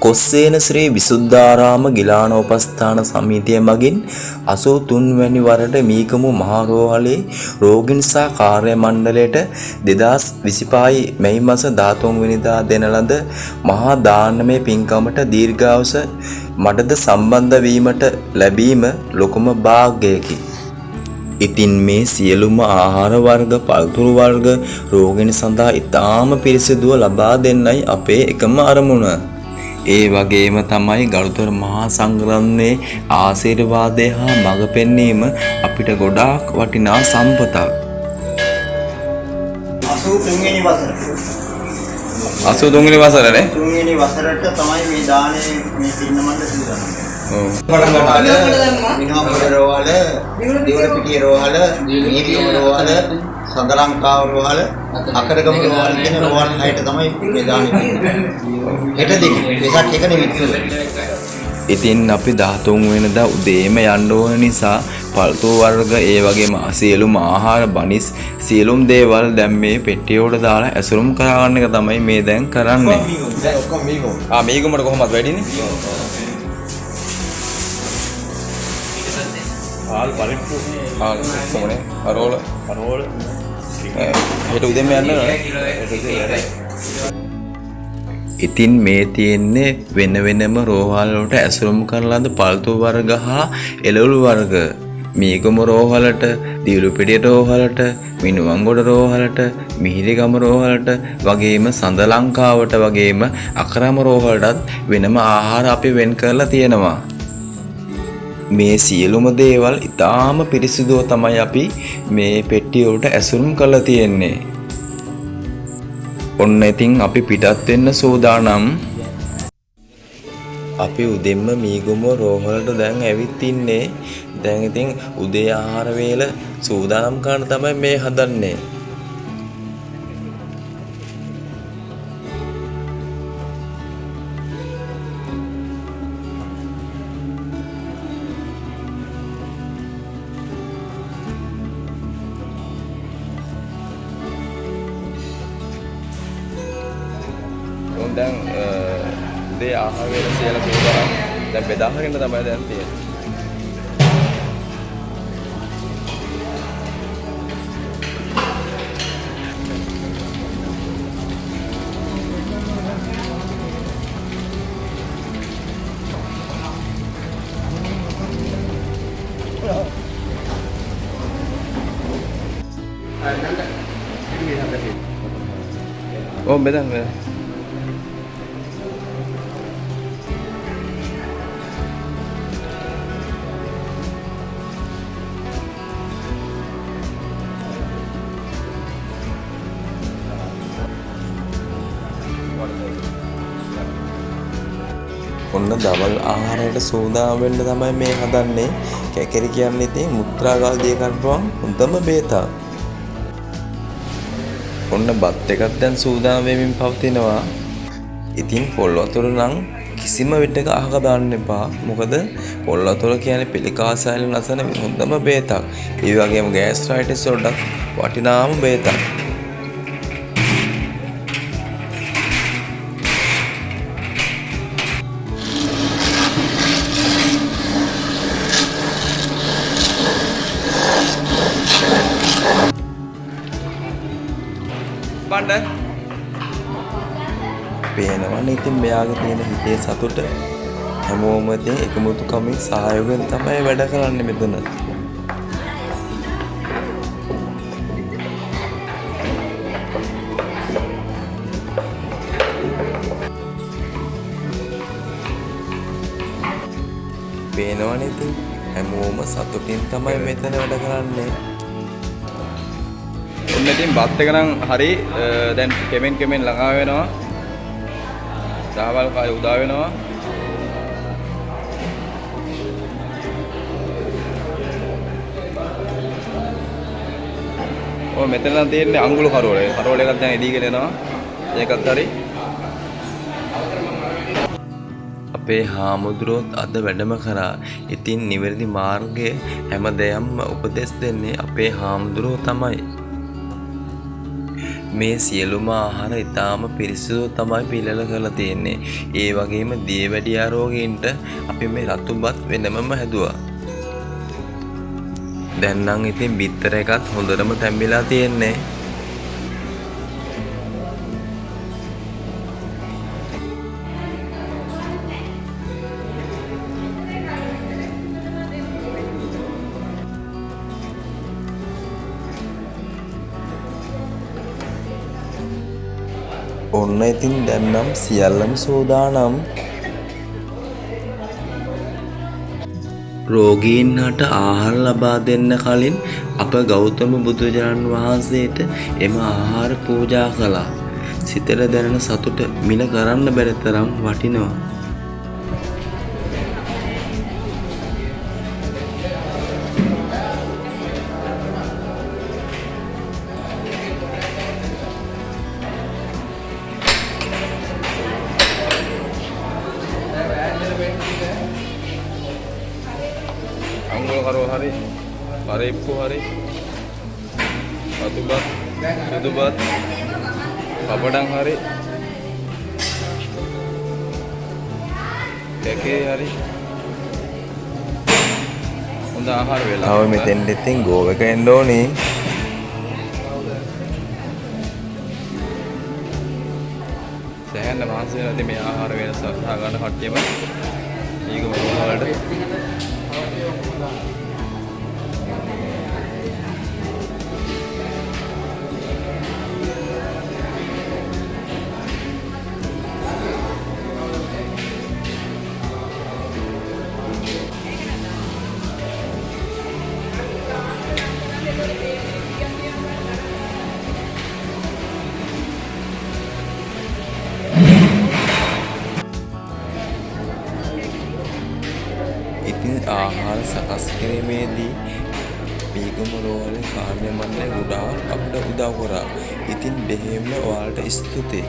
කොස්සේන ශ්‍රී විසුද්ධාරාම ගිලානෝපස්ථාන සමිතිය මගින් 83 වැනි වරට මීගමු මහරෝහලේ රෝගීන් සහ කාර්ය මණ්ඩලයට 2025 මැයි මාස 13 වෙනිදා දෙන ලද මහා දානමය පින්කමට දීර්ඝායුෂ මඩද සම්බන්ධ වීමට ලැබීම ලොකුම වාග්යකි. ඉතින් මේ සියලුම ආහාර වර්ග පළතුරු වර්ග රෝගීන් සඳහා ඉතාම පිරිසිදුව ලබා දෙන්නයි අපේ එකම අරමුණ. ඒ වගේම තමයි ගරුතර මහා සංඝරත්නයේ ආශිර්වාදය හා මඟ පෙන්වීම අපිට ගොඩාක් වටිනා සම්පතක්. 83 වෙනි වසර. 83 වෙනි වසරනේ? 3 වෙනි වසරට තමයි මේ දානේ මේ පින්නමන්න සූදානම්. ඔව්. මිනෝපර රෝහල, දිවුල පිටිය රෝහල, නීතිගම රෝහල, සඳලංකාව රෝහල, අකරගම රෝහල කියන රෝහල් හයට තමයි මේ දානේ. හෙට දෙක වෙසක් එක නෙවෙයි. ඉතින් අපි 13 වෙනිදා උදේම යන්න ඕන නිසා පළතුරු වර්ග ඒ වගේම සියලුම ආහාර බනිස් සියලුම දේවල් දැන් මේ පෙට්ටියට දාලා ඇසුරුම් කරගන්න එක තමයි මේ දැන් කරන්නේ. ඔක්කොම මීගම. මීගමට කොහොමද වැඩිනේ? ආල් පරිප්පු කොහොමනේ? අරෝල හෙට උදේම යන්න ඕනේ. ඉතින් මේ තියෙන්නේ වෙන වෙනම රෝහල් වලට ඇසුරුම් කරලාද පළතුරු වර්ග හා එළවලු වර්ග. මීගම රෝහලට, දියුලුපිටිය රෝහලට, මිනුවන්ගොඩ රෝහලට, මිහිරිගම රෝහලට වගේම සඳලංකාවට වගේම අකරම රෝහලටත් වෙනම ආහාර අපි වෙන් කරලා තියෙනවා. මේ සියලුම දේවල් ඉතාම පිරිසිදුව තමයි අපි මේ පෙට්ටිය වලට ඇසුරුම් කරලා තියෙන්නේ. ඔන්න ඉතින් අපි පිටත් වෙන්න සූදානම්. අපි උදෙන්ම මීගම රෝහලට දැන් ඇවිත් ඉන්නේ. දැන් ඉතින් උදේ ආහාර වේල සූදානම් කරන්න තමයි මේ හදන්නේ. දැන් උදේ ආහාර වේල සියල්ල සූදානම්. දැන් බෙදාගෙන තමයි දැන් තියෙන්නේ. Oh, bedan. ඔන්න දවල් ආහාරයට සූදානම් වෙන්න තමයි මේ හදන්නේ. කැකරි කියන්නේ ඉතින් මුත්‍රාගාල දිය කරපුවම හොඳම බේතක්. ඔන්න බත් එකක් දැන් සූදානම් වෙමින් පවතිනවා. ඉතින් පොල් වතුර නම් කිසිම විටක අහක දාන්න එපා. මොකද පොල් වතුර කියන්නේ පිළිකාසයල නැසන හොඳම බේතක්. ඒ වගේම ගෑස්ට්‍රයිටිස් වලට වටිනාම බේතක්. පේනවනේ ඉතින් මෙයාගේ තියෙන හිතේ සතුට හැමෝම ඉතින් එකමුතුකමින් සහයෝගයෙන් තමයි වැඩ කරන්නේ මෙතන. පේනවනේ ඉතින් හැමෝම සතුටින් තමයි මෙතන වැඩ කරන්නේ. ඔන්න ඉතින් බත් එක නම් හරි දැන් කෙමෙන් ළඟා වෙනවා. දහවල් කාලේ උදා වෙනවා. ඔය මෙතන නම් තියෙන්නේ අඟුරු කරෝල. කරෝල එකක් දැන් එදීගෙන එනවා. ඒකත් හරි. අපේ හාමුදුරුවොත් අද වැඩම කරා. ඉතින් නිවැරදි මාර්ගය හැමදේම උපදෙස් දෙන්නේ අපේ හාමුදුරුවෝ තමයි. මේ සියලුම ආහාර ඉතාම පිරිසිදු තමයි පිළිල කරලා තියෙන්නේ. ඒ වගේම දියවැඩියා රෝගීන්ට අපි මේ රතුබත් වෙනමම හැදුවා. දැන් නම් ඉතින් බිත්තර එකත් හොඳටම තැම්බිලා තියෙන්නේ. ඔන්න ඉතින් දැන් නම් සියල්ලම සූදානම්. රෝගීන්ට ආහාර ලබා දෙන්න කලින් අප ගෞතම බුදුරජාණන් වහන්සේට එම ආහාර පූජා කළා. සිතට දැනෙන සතුට මිල කරන්න බැරි තරම් වටිනවා. අඟුල කරෝ හරි පරෙප්පු හරි රතුබත් සුදුබත් පපඩම් හරි කැකේ හරි හොඳ ආහාර වේලා. තව මෙතෙන්ට ඉතින් ගෝව එක එන්න ඕනේ. සෑහෙන මහන්සි වෙලා මේ ආහාර වෙනස සහ ගන්න කට්ටියම මේක වලට ඉතින් ආහාර සකස් කිරීමේදී පීගම රෝහලේ කාර්ය මණ්ඩලය ගොඩාක් අපිට උදව් කරා. ඉතින් බෙහෙම ඔයාලට ස්තුතියි.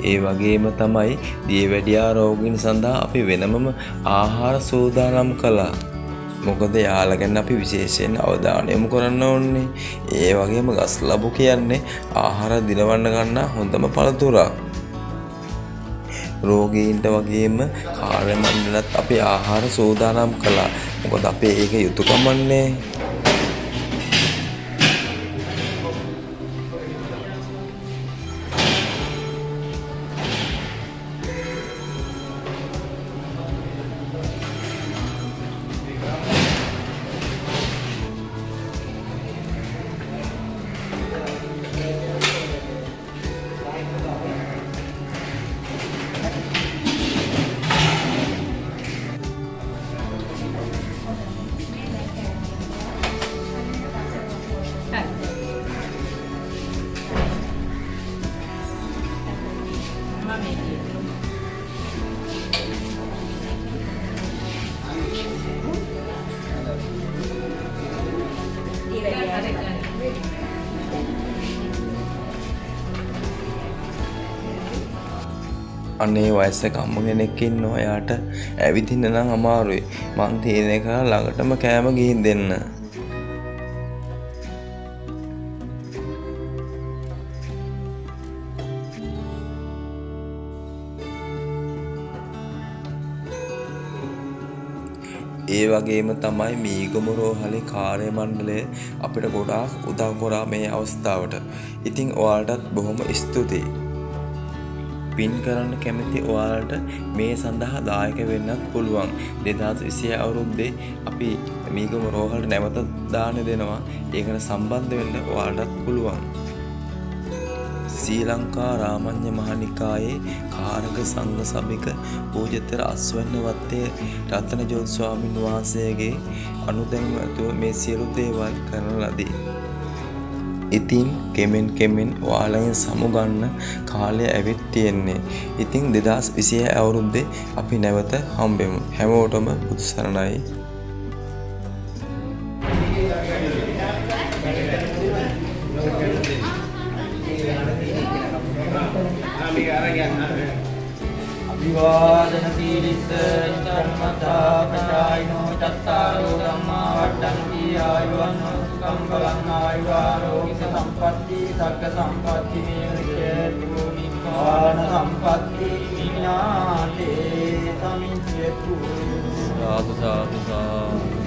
ඒ වගේම තමයි දියවැඩියා රෝගීන් සඳහා අපි වෙනමම ආහාර සූදානම් කළා. මොකද යාලා ගැන අපි විශේෂයෙන් අවධානය යොමු කරන්න ඕනේ. ඒ වගේම ගස් ලැබු කියන්නේ ආහාර දිනවන්න ගන්න හොඳම පළතුරක්. රෝගීන්ට වගේම කාර්ය මණ්ඩලත් අපි ආහාර සූදානම් කළා. මොකද අපේ ඒක යුතුයකමන්නේ. අනේ වයසක අම්ම කෙනෙක් ඉන්නවා. එයාට ඇවිදින්න නම් අමාරුයි. මං තීරණය කරා ළඟටම කෑම ගිහින් දෙන්න. ඒ වගේම තමයි මීගම රෝහලේ කාර්ය මණ්ඩලය අපිට ගොඩාක් උදව් කරා මේ අවස්ථාවට. ඉතින් ඔයාලටත් බොහොම ස්තුතියි. පින් කරන්න කැමති ඔයාලට මේ සඳහා දායක වෙන්නත් පුළුවන්. 2020 අවුරුද්දේ අපි මීගම රෝහලට නැවත දාන දෙනවා. ඒකට සම්බන්ධ වෙන්න ඔයාලටත් පුළුවන්. ශ්‍රී ලංකා රාමඤ්ඤ මහනිකායේ කාරක සංඝ සභික පූජ්‍යතර අස්වැන්න වත්තේ රතනජෝත් ස්වාමීන් වහන්සේගේ අනුදැනුම ඇතුව මේ සියලු දේවල් කරන ලදී. ඉතින් කෙමෙන් ඔයාලෙන් සමුගන්න කාලය ඇවිත් තියෙන්නේ. ඉතින් 2026 අවුරුද්දේ අපි නැවත හම්බෙමු. හැමෝටම බුදු සරණයි. අභිවාදන සීලිස්ස ධර්මතා පචායිනෝ චත්තාරෝ ධම්මා වඩ්ඩන්ති ආයුවන්නෝ සුඛං බලං ආයුරෝග්‍ය සම්පatti සග්ග සම්පatti මේකේතු නිපාන සම්පatti විඥාතේ සමිච්ඡතු සාදු සාදු සාදු